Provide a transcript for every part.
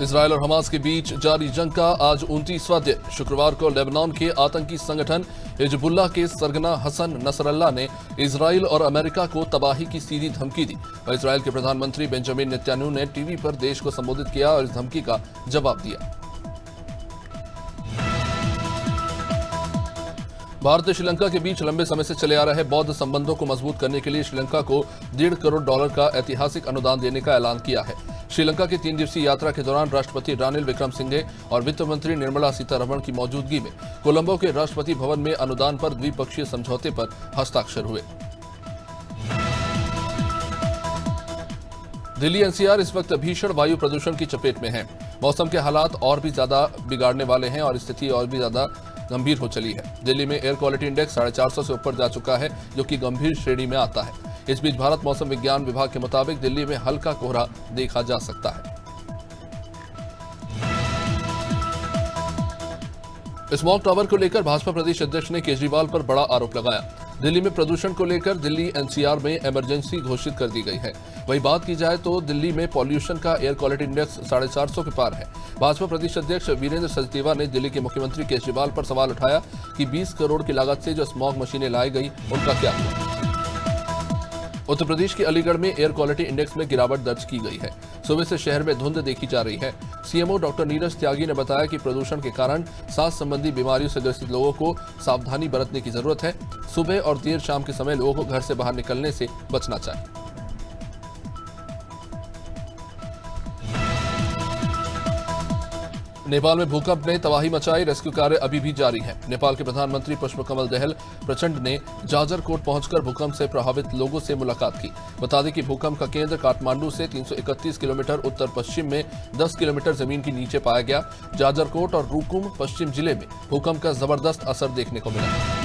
Israel और Hamas के बीच जारी जंग का आज 29वां दिन। शुक्रवार को लेबनान के आतंकी संगठन हिजबुल्लाह के सरगना हसन नसरल्लाह ने इजरायल और अमेरिका को तबाही की सीधी धमकी दी। और इजरायल के प्रधानमंत्री बेंजामिन नेतन्याहू ने टीवी पर देश को संबोधित किया और इस धमकी का जवाब दिया। भारत और श्रीलंका के बीच लंबे समय से चले आ रहे बौद्ध संबंधों को मजबूत करने के लिए श्रीलंका को $1.5 करोड़ का ऐतिहासिक अनुदान देने का ऐलान किया है। श्रीलंका की 3 दिवसीय यात्रा के दौरान राष्ट्रपति रानिल विक्रमसिंघे और वित्त मंत्री निर्मला सीतारमण की मौजूदगी में कोलंबो के राष्ट्रपति भवन में अनुदान पर द्विपक्षीय समझौते पर हस्ताक्षर हुए। दिल्ली एनसीआर इस वक्त भीषण वायु प्रदूषण की चपेट में है। मौसम के हालात और भी ज्यादा बिगाड़ने वाले हैं और स्थिति और भी ज्यादा गंभीर हो चली है। दिल्ली में एयर क्वालिटी इंडेक्स 450 से ऊपर जा चुका है, जो कि गंभीर श्रेणी में आता है। इस बीच भारत मौसम विज्ञान विभाग के मुताबिक दिल्ली में हल्का कोहरा देखा जा सकता है। स्मॉग टावर को लेकर भाजपा प्रदेश अध्यक्ष ने केजरीवाल पर बड़ा आरोप लगाया। दिल्ली में प्रदूषण को लेकर दिल्ली एनसीआर में इमरजेंसी घोषित कर दी गई है। वही बात की जाए तो दिल्ली में पॉल्यूशन का एयर क्वालिटी इंडेक्स 450 के पार है। भाजपा प्रदेश अध्यक्ष वीरेंद्र सचदेवा ने दिल्ली के मुख्यमंत्री केजरीवाल पर सवाल उठाया कि 20 करोड़ की लागत से जो स्मॉग मशीनें लाई गई उनका क्या हुआ। उत्तर प्रदेश के अलीगढ़ में एयर क्वालिटी इंडेक्स में गिरावट दर्ज की गई है। सुबह से शहर में धुंध देखी जा रही है। सीएमओ डॉक्टर नीरज त्यागी ने बताया कि प्रदूषण के कारण सांस संबंधी बीमारियों से ग्रसित लोगों को सावधानी बरतने की जरूरत है। सुबह और देर शाम के समय लोगों को घर से बाहर निकलने से बचना चाहिए। नेपाल में भूकंप ने तबाही मचाई। रेस्क्यू कार्य अभी भी जारी है। नेपाल के प्रधानमंत्री पुष्पकमल दहल प्रचंड ने जाजरकोट पहुंचकर भूकंप से प्रभावित लोगों से मुलाकात की। बता दें कि भूकंप का केंद्र काठमांडू से 331 किलोमीटर उत्तर पश्चिम में 10 किलोमीटर जमीन के नीचे पाया गया। जाजरकोट और रुकुम पश्चिम जिले में भूकंप का जबरदस्त असर देखने को मिला।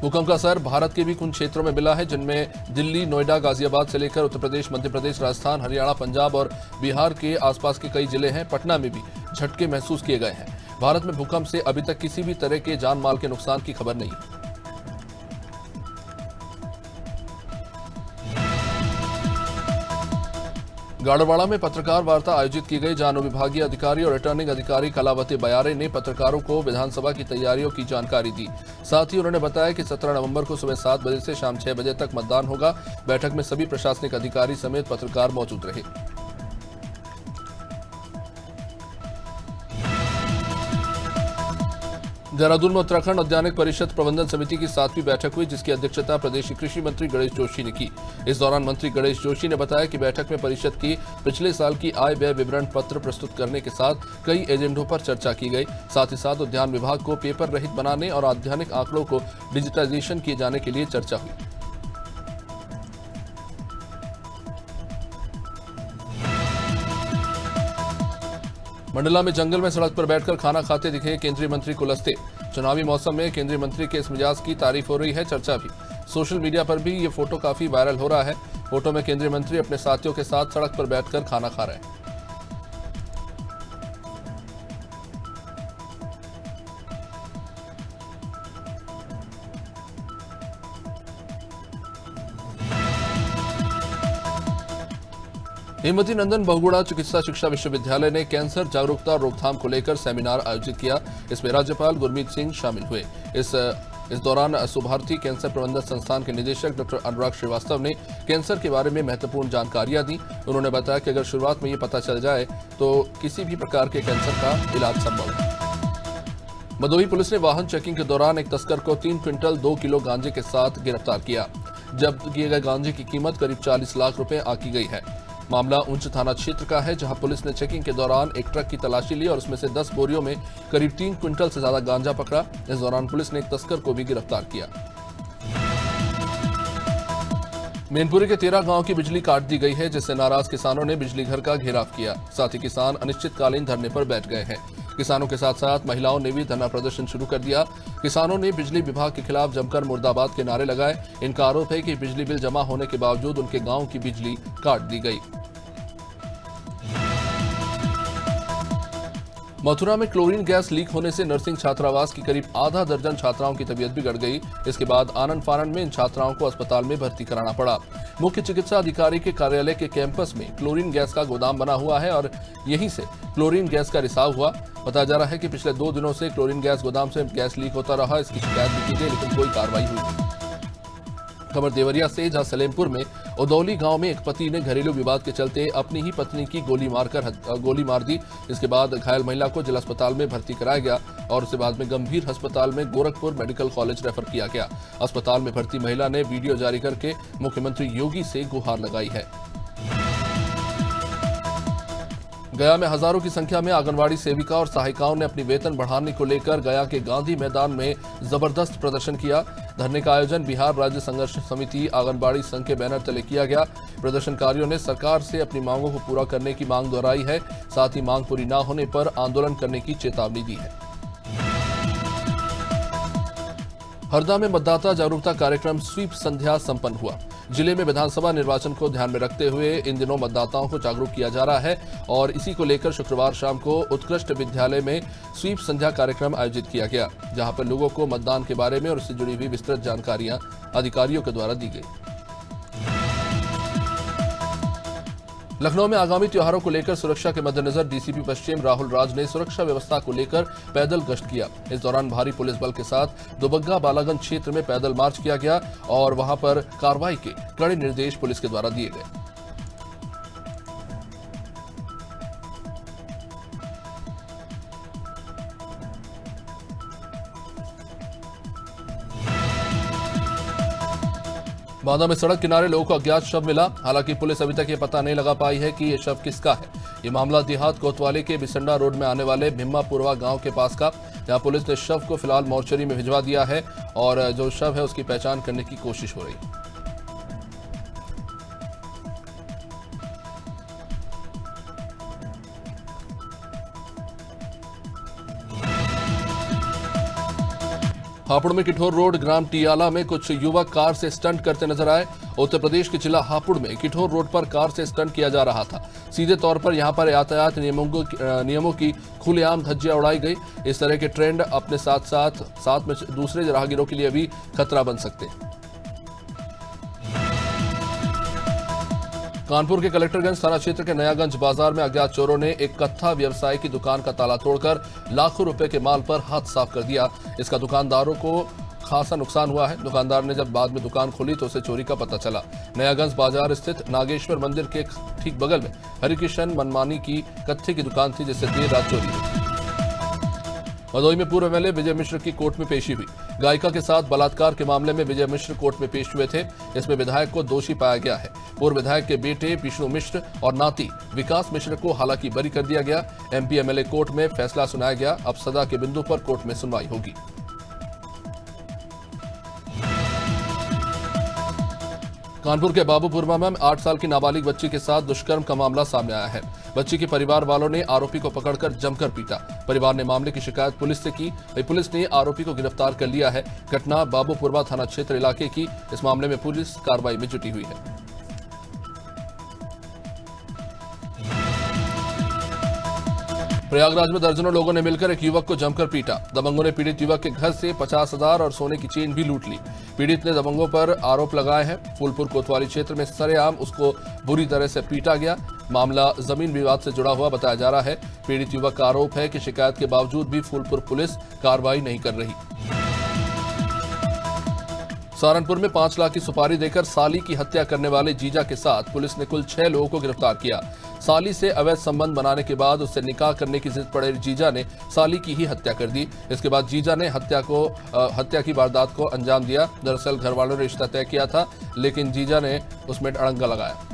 भूकंप का असर भारत के भी कुछ क्षेत्रों में मिला है, जिनमें दिल्ली, नोएडा, गाजियाबाद से लेकर उत्तर प्रदेश, मध्य प्रदेश, राजस्थान, हरियाणा, पंजाब और बिहार के आसपास के कई जिले हैं। पटना में भी झटके महसूस किए गए हैं। भारत में भूकंप से अभी तक किसी भी तरह के जान माल के नुकसान की खबर नहीं है। गाड़वाड़ा में पत्रकार वार्ता आयोजित की गई। जहां विभागीय अधिकारी और रिटर्निंग अधिकारी कलावती बयारे ने पत्रकारों को विधानसभा की तैयारियों की जानकारी दी। साथ ही उन्होंने बताया कि 17 नवंबर को सुबह 7 बजे से शाम 6 बजे तक मतदान होगा। बैठक में सभी प्रशासनिक अधिकारी समेत पत्रकार मौजूद रहे। देहरादून में उत्तराखंड औद्यानिक परिषद प्रबंधन समिति की 7वीं बैठक हुई, जिसकी अध्यक्षता प्रदेश के कृषि मंत्री गणेश जोशी ने की। इस दौरान मंत्री गणेश जोशी ने बताया कि बैठक में परिषद की पिछले साल की आय व्यय विवरण पत्र प्रस्तुत करने के साथ कई एजेंडों पर चर्चा की गई। साथ ही साथ उद्यान विभाग को पेपर रहित बनाने और औद्यानिक आंकड़ों को डिजिटाइजेशन किए जाने के लिए चर्चा हुई। मंडला में जंगल में सड़क पर बैठकर खाना खाते दिखे केंद्रीय मंत्री कुलस्ते। चुनावी मौसम में केंद्रीय मंत्री के इस मिजाज की तारीफ हो रही है, चर्चा भी। सोशल मीडिया पर भी ये फोटो काफी वायरल हो रहा है। फोटो में केंद्रीय मंत्री अपने साथियों के साथ सड़क पर बैठकर खाना खा रहे हैं। हेमवती नंदन बहुगुणा चिकित्सा शिक्षा विश्वविद्यालय ने कैंसर जागरूकता और रोकथाम को लेकर सेमिनार आयोजित किया। इसमें राज्यपाल गुरमीत सिंह शामिल हुए। इस दौरान सुभारती कैंसर प्रबंधन संस्थान के निदेशक डॉक्टर अनुराग श्रीवास्तव ने कैंसर के बारे में महत्वपूर्ण जानकारियां दी। उन्होंने बताया कि अगर शुरुआत में ये पता चल जाए तो किसी भी प्रकार के कैंसर का इलाज संभव है। भदोही पुलिस ने वाहन चेकिंग के दौरान एक तस्कर को 3 क्विंटल 2 किलो गांजे के साथ गिरफ्तार किया। जब्त किए गए गांजे की कीमत करीब 40 लाख रुपए आंकी गई है। मामला ऊंच थाना क्षेत्र का है, जहां पुलिस ने चेकिंग के दौरान एक ट्रक की तलाशी ली और उसमें से 10 बोरियों में करीब 3 क्विंटल से ज्यादा गांजा पकड़ा। इस दौरान पुलिस ने एक तस्कर को भी गिरफ्तार किया। मैनपुरी के 13 गांव की बिजली काट दी गई है, जिससे नाराज किसानों ने बिजली घर का घेराव किया। साथ ही किसान अनिश्चितकालीन धरने पर बैठ गए हैं। किसानों के साथ साथ महिलाओं ने भी धरना प्रदर्शन शुरू कर दिया। किसानों ने बिजली विभाग के खिलाफ जमकर मुर्दाबाद के नारे लगाए। इनका आरोप है कि बिजली बिल जमा होने के बावजूद उनके गांव की बिजली काट दी गई। मथुरा में क्लोरीन गैस लीक होने से नर्सिंग छात्रावास की करीब आधा दर्जन छात्राओं की तबीयत बिगड़ गई। इसके बाद आनन फानन में इन छात्राओं को अस्पताल में भर्ती कराना पड़ा। मुख्य चिकित्सा अधिकारी के कार्यालय के कैंपस में क्लोरीन गैस का गोदाम बना हुआ है और यहीं से क्लोरीन गैस का रिसाव हुआ। बताया जा रहा है कि पिछले 2 दिनों से क्लोरीन गैस गोदाम से गैस लीक होता रहा। इसकी शिकायत भी की गई, लेकिन कोई कार्रवाई हुई नहीं। खबर देवरिया से, जहां सलेमपुर में उदौली गांव में एक पति ने घरेलू विवाद के चलते अपनी ही पत्नी की गोली मार दी। इसके बाद घायल महिला को जिला अस्पताल में भर्ती कराया गया और उसे बाद में गंभीर अस्पताल में गोरखपुर मेडिकल कॉलेज रेफर किया गया। अस्पताल में भर्ती महिला ने वीडियो जारी करके मुख्यमंत्री योगी से गुहार लगाई है। गया में हजारों की संख्या में आंगनवाड़ी सेविका और सहायिकाओं ने अपनी वेतन बढ़ाने को लेकर गया के गांधी मैदान में जबरदस्त प्रदर्शन किया। धरने का आयोजन बिहार राज्य संघर्ष समिति आंगनबाड़ी संघ के बैनर तले किया गया। प्रदर्शनकारियों ने सरकार से अपनी मांगों को पूरा करने की मांग दोहराई है। साथ ही मांग पूरी न होने पर आंदोलन करने की चेतावनी दी है। हरदा में मतदाता जागरूकता कार्यक्रम स्वीप संध्या संपन्न हुआ। जिले में विधानसभा निर्वाचन को ध्यान में रखते हुए इन दिनों मतदाताओं को जागरूक किया जा रहा है और इसी को लेकर शुक्रवार शाम को उत्कृष्ट विद्यालय में स्वीप संध्या कार्यक्रम आयोजित किया गया, जहां पर लोगों को मतदान के बारे में और उससे जुड़ी हुई विस्तृत जानकारियां अधिकारियों के द्वारा दी गई। लखनऊ में आगामी त्योहारों को लेकर सुरक्षा के मद्देनजर डीसीपी पश्चिम राहुल राज ने सुरक्षा व्यवस्था को लेकर पैदल गश्त किया। इस दौरान भारी पुलिस बल के साथ दुबग्गा बालागंज क्षेत्र में पैदल मार्च किया गया और वहां पर कार्रवाई के कड़े निर्देश पुलिस के द्वारा दिए गए। बांदा में सड़क किनारे लोगों को अज्ञात शव मिला। हालांकि पुलिस अभी तक ये पता नहीं लगा पाई है कि ये शव किसका है। ये मामला देहात कोतवाली के बिसंडा रोड में आने वाले भिम्मापुरवा गांव के पास का, जहां पुलिस ने शव को फिलहाल मोर्चरी में भिजवा दिया है और जो शव है उसकी पहचान करने की कोशिश हो रही है। हापुड़ में किठौर रोड ग्राम टियाला में कुछ युवक कार से स्टंट करते नजर आए। उत्तर प्रदेश के जिला हापुड़ में किठौर रोड पर कार से स्टंट किया जा रहा था। सीधे तौर पर यहां पर यातायात नियमों की खुलेआम धज्जियां उड़ाई गई। इस तरह के ट्रेंड अपने साथ में दूसरे राहगीरों के लिए भी खतरा बन सकते हैं। कानपुर के कलेक्टरगंज थाना क्षेत्र के नयागंज बाजार में अज्ञात चोरों ने एक कत्था व्यवसायी की दुकान का ताला तोड़कर लाखों रुपए के माल पर हाथ साफ कर दिया। इसका दुकानदारों को खासा नुकसान हुआ है। दुकानदार ने जब बाद में दुकान खोली तो उसे चोरी का पता चला। नयागंज बाजार स्थित नागेश्वर मंदिर के ठीक बगल में हरिकिशन मनमानी की कत्थे की दुकान थी, जिससे देर रात चोरी हुई। भदोही में पूर्व एमएलए विजय मिश्र की कोर्ट में पेशी हुई। गायिका के साथ बलात्कार के मामले में विजय मिश्र कोर्ट में पेश हुए थे। इसमें विधायक को दोषी पाया गया है। पूर्व विधायक के बेटे विष्णु मिश्र और नाती विकास मिश्र को हालांकि बरी कर दिया गया। एमपी एमएलए कोर्ट में फैसला सुनाया गया। अब सजा के बिंदु पर कोर्ट में सुनवाई होगी। कानपुर के बाबूपुरवा में 8 साल की नाबालिग बच्ची के साथ दुष्कर्म का मामला सामने आया है। बच्ची के परिवार वालों ने आरोपी को पकड़कर जमकर पीटा। परिवार ने मामले की शिकायत पुलिस से की। पुलिस ने आरोपी को गिरफ्तार कर लिया है। घटना बाबूपुरवा थाना क्षेत्र इलाके की। इस मामले में पुलिस कार्रवाई में जुटी हुई है। प्रयागराज में दर्जनों लोगों ने मिलकर एक युवक को जमकर पीटा। दबंगों ने पीड़ित युवक के घर से 50,000 और सोने की चेन भी लूट ली। पीड़ित ने दबंगों पर आरोप लगाए हैं। फूलपुर कोतवाली क्षेत्र में सरेआम उसको बुरी तरह से पीटा गया। मामला जमीन विवाद से जुड़ा हुआ बताया जा रहा है। पीड़ित युवक का आरोप है कि शिकायत के बावजूद भी फूलपुर पुलिस कार्रवाई नहीं कर रही। सहारनपुर में 5 लाख की सुपारी देकर साली की हत्या करने वाले जीजा के साथ पुलिस ने कुल 6 लोगों को गिरफ्तार किया। साली से अवैध संबंध बनाने के बाद उससे निकाह करने की जिद पड़े जीजा ने साली की ही हत्या कर दी। इसके बाद जीजा ने हत्या की वारदात को अंजाम दिया। दरअसल घरवालों ने रिश्ता तय किया था, लेकिन जीजा ने उसमें अड़ंगा लगाया।